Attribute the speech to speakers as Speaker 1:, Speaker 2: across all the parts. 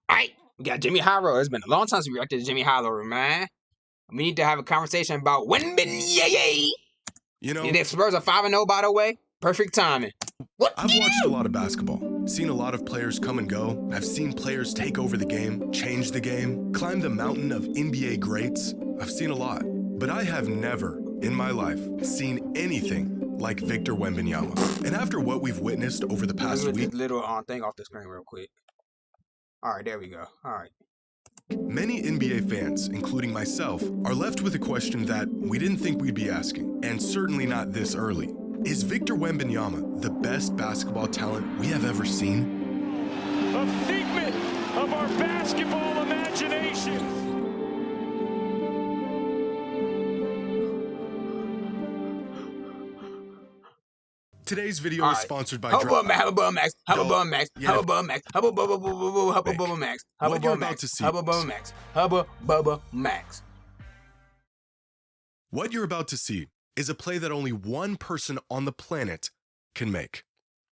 Speaker 1: All right, we got Jimmy Haro. It's been a long time since we reacted to Jimmy Haro, man. We need to have a conversation about Wemby.
Speaker 2: You know,
Speaker 1: The Spurs are 5-0, by the way. Perfect timing. What?
Speaker 2: I've watched a lot of basketball, seen a lot of players come and go. I've seen players take over the game, change the game, climb the mountain of NBA greats. I've seen a lot, but I have never in my life seen anything like Victor Wembanyama. And after what we've witnessed over the past week,
Speaker 1: this little thing off the screen real quick. All right, there we go. All right.
Speaker 2: Many NBA fans, including myself, are left with a question that we didn't think we'd be asking, and certainly not this early. Is Victor Wembanyama the best basketball talent we have ever seen?
Speaker 3: A figment of our basketball imagination.
Speaker 2: Today's video is sponsored by
Speaker 1: Max.
Speaker 2: What you're about to see is a play that only one person on the planet can make.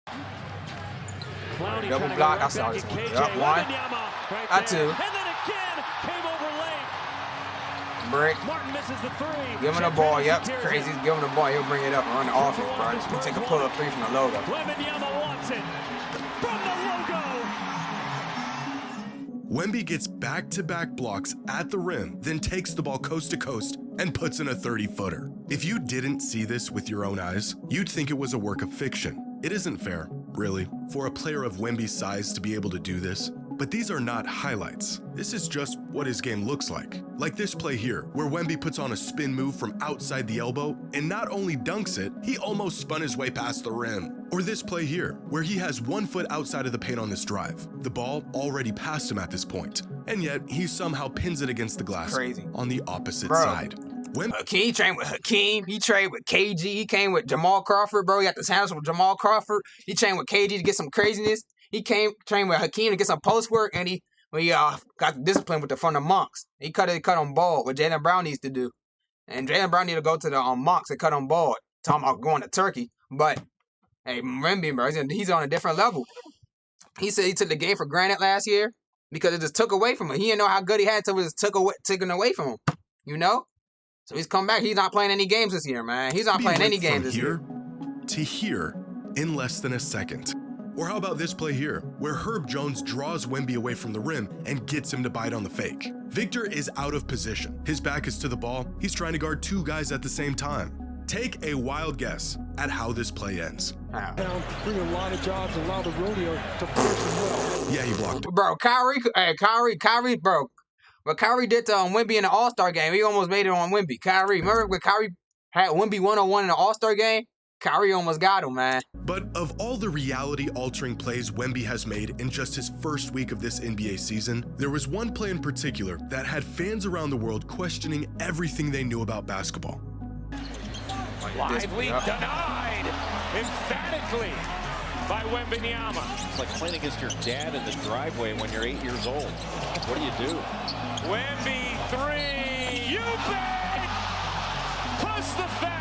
Speaker 1: Double block, I saw this one. Up one, got two.
Speaker 3: And then again, came over late.
Speaker 1: Brick.
Speaker 3: Martin misses the three.
Speaker 1: Give him the ball, yep, crazy. Give him the ball, he'll bring it up and run the offense, bro. He'll take a pull-up three from the logo.
Speaker 3: Wembanyama wants it from the logo.
Speaker 2: Wemby gets back-to-back blocks at the rim, then takes the ball coast to coast and puts in a 30-footer. If you didn't see this with your own eyes, you'd think it was a work of fiction. It isn't fair, really, for a player of Wemby's size to be able to do this. But these are not highlights. This is just what his game looks like. Like this play here, where Wemby puts on a spin move from outside the elbow and not only dunks it, he almost spun his way past the rim. Or this play here, where he has 1 foot outside of the paint on this drive. The ball already passed him at this point, and yet he somehow pins it against the glass on the opposite side.
Speaker 1: He trained with Hakeem. He trained with KG. He came with Jamal Crawford, bro. He got the hands with Jamal Crawford. He trained with KG to get some craziness. He trained with Hakeem to get some post work, and he got the discipline with the front of monks. He cut on ball, what Jaylen Brown needs to do. And Jaylen Brown need to go to the monks and cut on ball. Talking about going to Turkey. But, hey, Wemby, bro, he's on a different level. He said he took the game for granted last year because it just took away from him. He didn't know how good he had until it was taken away from him, you know? So he's come back. He's not playing any games this year, man. He's not playing any games this year.
Speaker 2: To here in less than a second. Or how about this play here, where Herb Jones draws Wemby away from the rim and gets him to bite on the fake. Victor is out of position. His back is to the ball. He's trying to guard 2 guys at the same time. Take a wild guess at how this play ends.
Speaker 3: Bring a lot of jobs, a lot of rodeo to first as well.
Speaker 2: Yeah, he blocked it.
Speaker 1: Bro, Kyrie, bro. What Kyrie did to Wemby in the All-Star game, he almost made it on Wemby. Kyrie, remember when Kyrie had Wemby 1-on-1 in the All-Star game? Kyrie almost got him, man.
Speaker 2: But of all the reality-altering plays Wemby has made in just his first week of this NBA season, there was one play in particular that had fans around the world questioning everything they knew about basketball.
Speaker 3: Lively denied emphatically by Wembanyama.
Speaker 4: It's like playing against your dad in the driveway when you're 8 years old. What do you do?
Speaker 3: Wemby 3, you bet! Plus the foul!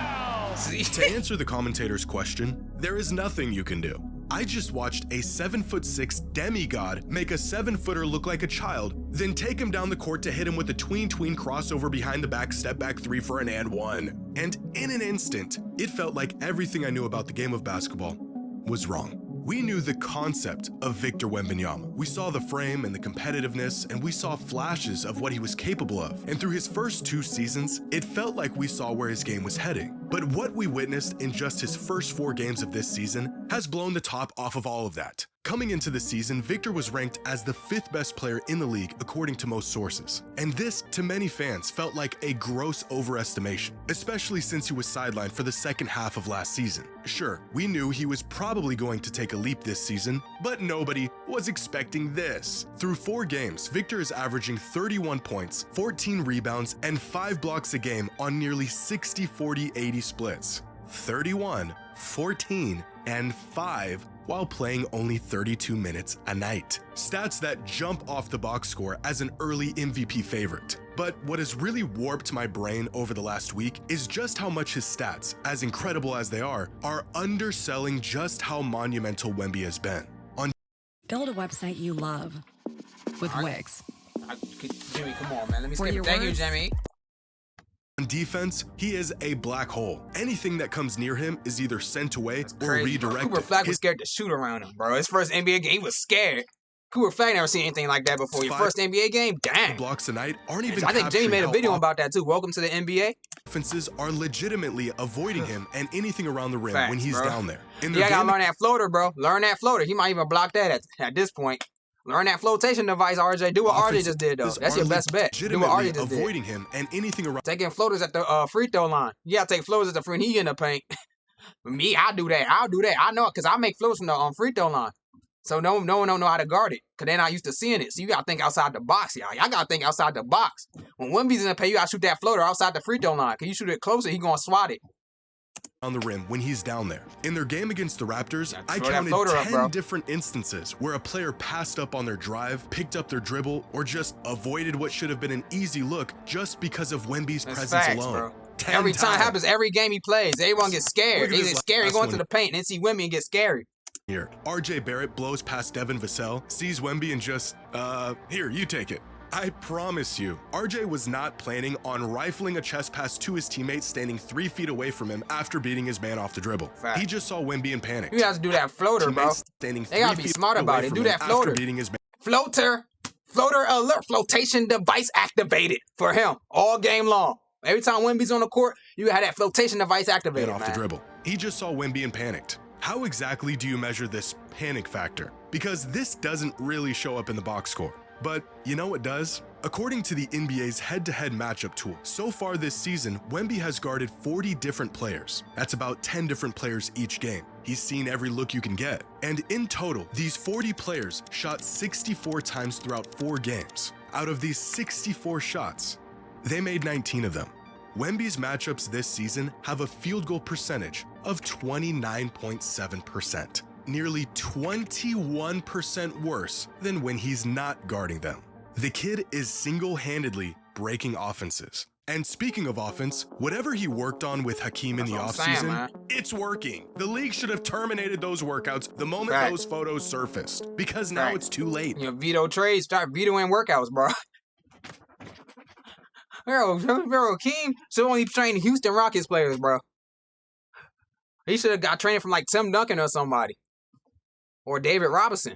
Speaker 2: To answer the commentator's question, there is nothing you can do. I just watched a 7'6" demigod make a 7-footer look like a child, then take him down the court to hit him with a tween crossover behind the back step back 3 for an and one. And in an instant, it felt like everything I knew about the game of basketball was wrong. We knew the concept of Victor Wembanyama. We saw the frame and the competitiveness, and we saw flashes of what he was capable of. And through his first 2 seasons, it felt like we saw where his game was heading. But what we witnessed in just his first 4 games of this season has blown the top off of all of that. Coming into the season, Victor was ranked as the 5th best player in the league according to most sources. And this, to many fans, felt like a gross overestimation, especially since he was sidelined for the second half of last season. Sure, we knew he was probably going to take a leap this season, but nobody was expecting this. Through 4 games, Victor is averaging 31 points, 14 rebounds, and 5 blocks a game on nearly 60-40-80 splits. 31, 14, and 5 while playing only 32 minutes a night. Stats that jump off the box score as an early MVP favorite. But what has really warped my brain over the last week is just how much his stats, as incredible as they are underselling just how monumental Wemby has been.
Speaker 5: Build a website you love. with Wix.
Speaker 1: Jimmy, come on, man. Let me
Speaker 5: For
Speaker 1: skip
Speaker 5: your
Speaker 1: it. Thank you,
Speaker 5: words.
Speaker 1: Jimmy.
Speaker 2: On defense, he is a black hole. Anything that comes near him is either sent away
Speaker 1: That's
Speaker 2: or
Speaker 1: crazy, bro.
Speaker 2: redirected.
Speaker 1: Cooper Flag was scared to shoot around him, bro. His first NBA game, he was scared. Cooper Flag never seen anything like that before. Your first NBA game? Dang.
Speaker 2: Blocks a night aren't even
Speaker 1: I think Jimmy made a
Speaker 2: capturing
Speaker 1: video
Speaker 2: how
Speaker 1: about that, too. Welcome to the NBA.
Speaker 2: offenses are legitimately avoiding him and anything around the rim
Speaker 1: Facts,
Speaker 2: when he's
Speaker 1: bro.
Speaker 2: down there. In
Speaker 1: Yeah,
Speaker 2: their
Speaker 1: I gotta
Speaker 2: game
Speaker 1: learn that floater, bro. Learn that floater. He might even block that at this point. Learn that flotation device, RJ. Do what RJ just did, though. That's your best bet. Do what RJ just did.
Speaker 2: Avoiding him and anything around.
Speaker 1: Taking floaters at the free throw line. You gotta take floaters at the free, and he in the paint. Me, I'll do that. I know it, because I make floaters from the free throw line. So no one don't know how to guard it, because they're not used to seeing it. So you gotta think outside the box, y'all. Y'all gotta think outside the box. When Wemby's in the paint, you gotta shoot that floater outside the free throw line, because you shoot it closer, he gonna swat it.
Speaker 2: On the rim when he's down there. In their game against the Raptors, I
Speaker 1: throw that
Speaker 2: counted
Speaker 1: floater up,
Speaker 2: 10
Speaker 1: bro.
Speaker 2: different instances where a player passed up on their drive, picked up their dribble, or just avoided what should have been an easy look just because of Wemby's
Speaker 1: That's
Speaker 2: presence
Speaker 1: facts,
Speaker 2: alone.
Speaker 1: bro.
Speaker 2: 10
Speaker 1: Every time it
Speaker 2: times.
Speaker 1: happens, every game he plays, everyone gets scared.
Speaker 2: Look at
Speaker 1: They
Speaker 2: this
Speaker 1: get scared. They
Speaker 2: last
Speaker 1: go into
Speaker 2: one.
Speaker 1: the paint and then see Wemby and get scary.
Speaker 2: Here, RJ Barrett blows past Devin Vassell, sees Wemby and just, here, you take it. I promise you, RJ was not planning on rifling a chest pass to his teammate standing 3 feet away from him after beating his man off the dribble.
Speaker 1: Fact.
Speaker 2: He just saw Wemby and panicked.
Speaker 1: You have to do that floater, bro.
Speaker 2: Teammates standing
Speaker 1: They gotta
Speaker 2: 3
Speaker 1: be
Speaker 2: feet
Speaker 1: smart about
Speaker 2: away
Speaker 1: it.
Speaker 2: from
Speaker 1: Do
Speaker 2: him
Speaker 1: that
Speaker 2: after
Speaker 1: floater.
Speaker 2: beating his man
Speaker 1: Floater alert. Flotation device activated for him all game long. Every time Wemby's on the court, you have that flotation device activated,
Speaker 2: off the dribble. He just saw Wemby and panicked. How exactly do you measure this panic factor? Because this doesn't really show up in the box score. But you know what does? According to the NBA's head-to-head matchup tool, so far this season, Wemby has guarded 40 different players. That's about 10 different players each game. He's seen every look you can get. And in total, these 40 players shot 64 times throughout 4 games. Out of these 64 shots, they made 19 of them. Wemby's matchups this season have a field goal percentage of 29.7%, nearly 21% worse than when he's not guarding them. The kid is single-handedly breaking offenses. And speaking of offense, whatever he worked on with Hakeem in the offseason, it's working. The league should have terminated those workouts the moment those photos surfaced, because now it's too late.
Speaker 1: You know, veto trades, start vetoing workouts, bro. Hakeem should only train Houston Rockets players, bro. He should have got training from like Tim Duncan or somebody. Or David Robinson.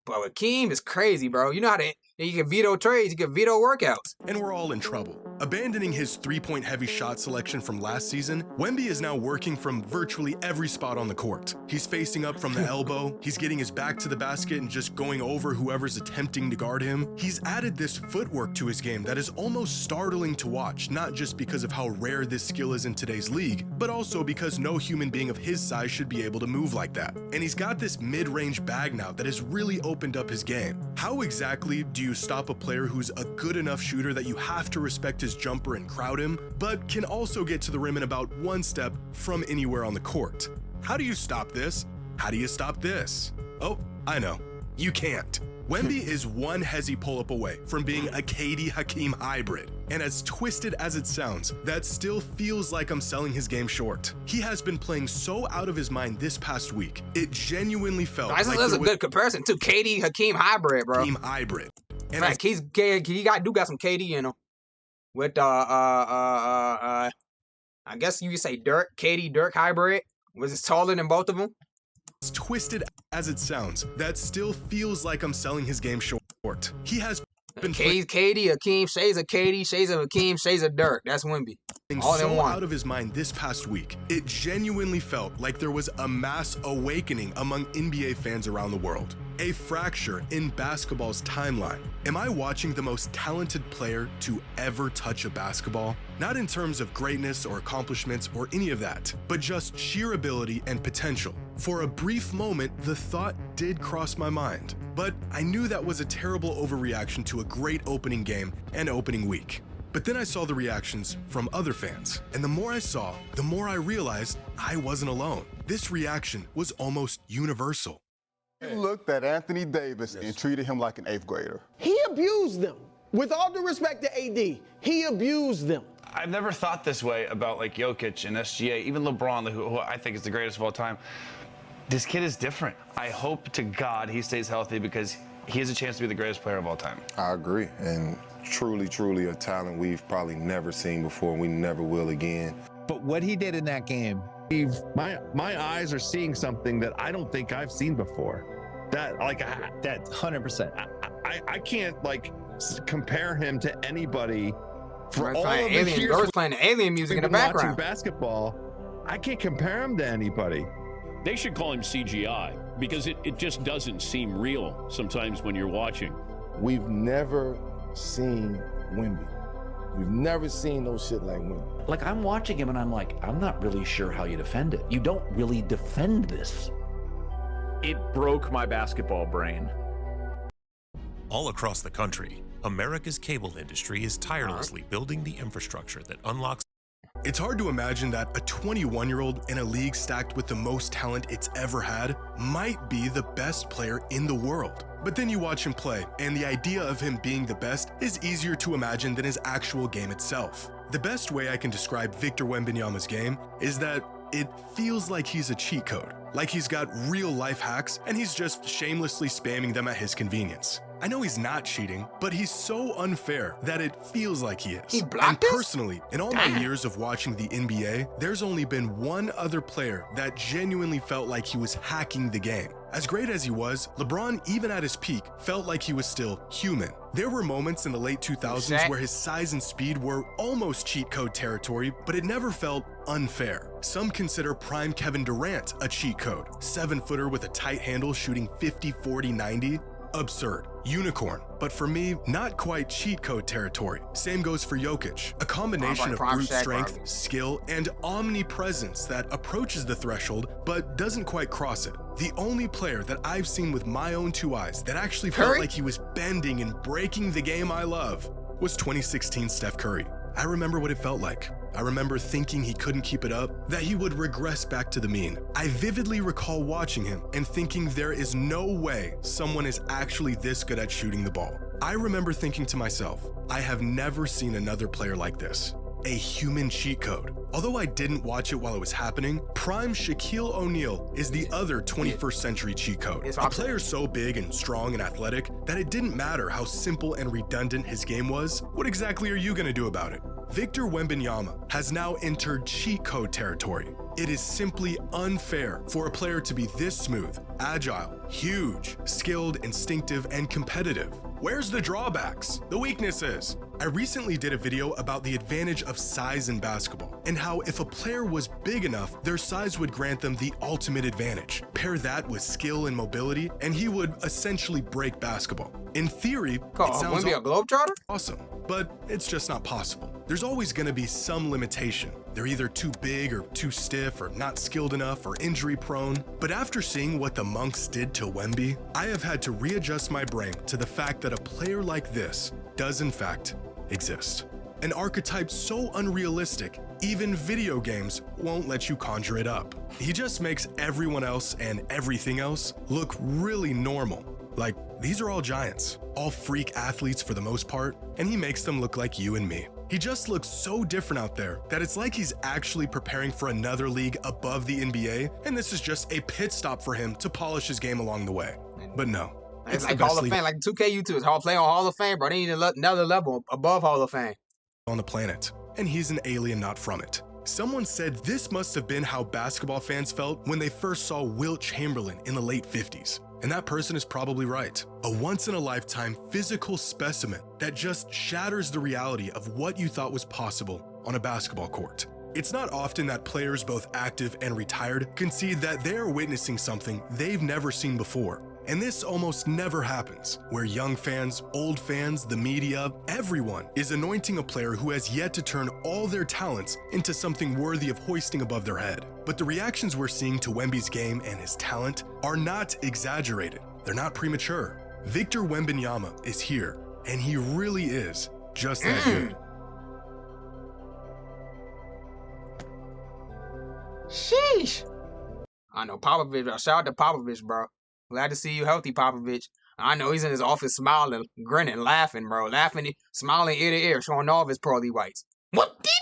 Speaker 1: But Hakeem is crazy, bro. You know how to... You can veto trades, you can veto workouts.
Speaker 2: And we're all in trouble. Abandoning his three-point heavy shot selection from last season, Wemby is now working from virtually every spot on the court. He's facing up from the elbow, he's getting his back to the basket and just going over whoever's attempting to guard him. He's added this footwork to his game that is almost startling to watch, not just because of how rare this skill is in today's league, but also because no human being of his size should be able to move like that. And he's got this mid-range bag now that has really opened up his game. How exactly do you stop a player who's a good enough shooter that you have to respect his jumper and crowd him, but can also get to the rim in about 1 step from anywhere on the court? How do you stop this? How do you stop this? Oh, I know. You can't. Wemby is one hezzy pull-up away from being a KD Hakeem hybrid. And as twisted as it sounds, that still feels like I'm selling his game short. He has been playing so out of his mind this past week, it genuinely felt like
Speaker 1: that's a good comparison too. KD Hakeem hybrid, bro.
Speaker 2: Hakeem hybrid. And
Speaker 1: right, he do got some KD in him. With I guess you could say Dirk, KD Dirk hybrid. Was it taller than both of them?
Speaker 2: As twisted as it sounds, that still feels like I'm selling his game short. He has been
Speaker 1: KD, Hakeem, shades of KD, shades of Hakeem, shades of Dirk. That's Wemby. All in
Speaker 2: so
Speaker 1: one.
Speaker 2: out of his mind this past week, it genuinely felt like there was a mass awakening among NBA fans around the world. A fracture in basketball's timeline. Am I watching the most talented player to ever touch a basketball? Not in terms of greatness or accomplishments or any of that, but just sheer ability and potential. For a brief moment, the thought did cross my mind, but I knew that was a terrible overreaction to a great opening game and opening week. But then I saw the reactions from other fans, and the more I saw, the more I realized I wasn't alone. This reaction was almost universal.
Speaker 6: He looked at Anthony Davis and treated him like an 8th grader.
Speaker 7: He abused them. With all due respect to AD, he abused them.
Speaker 8: I've never thought this way about like Jokic and SGA, even LeBron, who I think is the greatest of all time. This kid is different. I hope to God he stays healthy because he has a chance to be the greatest player of all time.
Speaker 5: I agree, and truly, truly a talent we've probably never seen before. We never will again.
Speaker 9: But what he did in that game, my eyes are seeing something that I don't think I've seen before. That
Speaker 10: that's 100%.
Speaker 9: I can't compare him to anybody for all of the
Speaker 1: alien,
Speaker 9: years.
Speaker 1: We're playing the alien music in the background.
Speaker 9: Watching basketball, I can't compare him to anybody.
Speaker 11: They should call him CGI because it just doesn't seem real sometimes when you're watching.
Speaker 12: We've never seen Wemby. We've never seen no shit like Wemby.
Speaker 13: Like, I'm watching him and I'm like, I'm not really sure how you defend it. You don't really defend this.
Speaker 14: It broke my basketball brain.
Speaker 15: All across the country, America's cable industry is tirelessly building the infrastructure that unlocks.
Speaker 2: It's hard to imagine that a 21-year-old in a league stacked with the most talent it's ever had might be the best player in the world. But then you watch him play, and the idea of him being the best is easier to imagine than his actual game itself. The best way I can describe Victor Wembanyama's game is that it feels like he's a cheat code, like he's got real life hacks and he's just shamelessly spamming them at his convenience. I know he's not cheating, but he's so unfair that it feels like he is.
Speaker 1: He blocked
Speaker 2: and personally, in all my years of watching the NBA, there's only been one other player that genuinely felt like he was hacking the game. As great as he was, LeBron, even at his peak, felt like he was still human. There were moments in the late 2000s where his size and speed were almost cheat code territory, but it never felt unfair. Some consider prime Kevin Durant a cheat code. 7-footer with a tight handle shooting 50, 40, 90. Absurd. Unicorn. But for me, not quite cheat code territory. Same goes for Jokic. A combination of brute strength, skill, and omnipresence that approaches the threshold but doesn't quite cross it. The only player that I've seen with my own two eyes that actually felt like he was bending and breaking the game I love was 2016 Steph Curry. I remember what it felt like. I remember thinking he couldn't keep it up, that he would regress back to the mean. I vividly recall watching him and thinking there is no way someone is actually this good at shooting the ball. I remember thinking to myself, I have never seen another player like this. A human cheat code. Although I didn't watch it while it was happening, prime Shaquille O'Neal is the other 21st century cheat code. A player so big and strong and athletic that it didn't matter how simple and redundant his game was. What exactly are you gonna do about it? Victor Wembanyama has now entered cheat code territory. It is simply unfair for a player to be this smooth, agile, huge, skilled, instinctive, and competitive. Where's the drawbacks? The weaknesses? I recently did a video about the advantage of size in basketball and how if a player was big enough, their size would grant them the ultimate advantage. Pair that with skill and mobility, and he would essentially break basketball. In theory, it sounds
Speaker 1: a globetrotter?
Speaker 2: Awesome, but it's just not possible. There's always gonna be some limitation. They're either too big or too stiff or not skilled enough or injury prone. But after seeing what the Monks did to Wemby, I have had to readjust my brain to the fact that a player like this does in fact exist. An archetype so unrealistic, even video games won't let you conjure it up. He just makes everyone else and everything else look really normal. Like, these are all giants, all freak athletes for the most part, and he makes them look like you and me. He just looks so different out there that it's like he's actually preparing for another league above the NBA, and this is just a pit stop for him to polish his game along the way. But no.
Speaker 1: It's like Hall of Fame, like 2K YouTube. It's playing on Hall of Fame, bro. They need another level above Hall of Fame.
Speaker 2: On the planet, and he's an alien not from it. Someone said this must have been how basketball fans felt when they first saw Wilt Chamberlain in the late 50s. And that person is probably right. A once-in-a-lifetime physical specimen that just shatters the reality of what you thought was possible on a basketball court. It's not often that players both active and retired concede that they're witnessing something they've never seen before. And this almost never happens, where young fans, old fans, the media, everyone is anointing a player who has yet to turn all their talents into something worthy of hoisting above their head. But the reactions we're seeing to Wemby's game and his talent are not exaggerated. They're not premature. Victor Wembanyama is here, and he really is just that good.
Speaker 1: Sheesh. I know Popovich. Shout out to Popovich, bro. Glad to see you healthy, Popovich. I know he's in his office smiling, grinning, laughing, bro. Laughing, smiling ear to ear, showing all of his pearly whites. What the?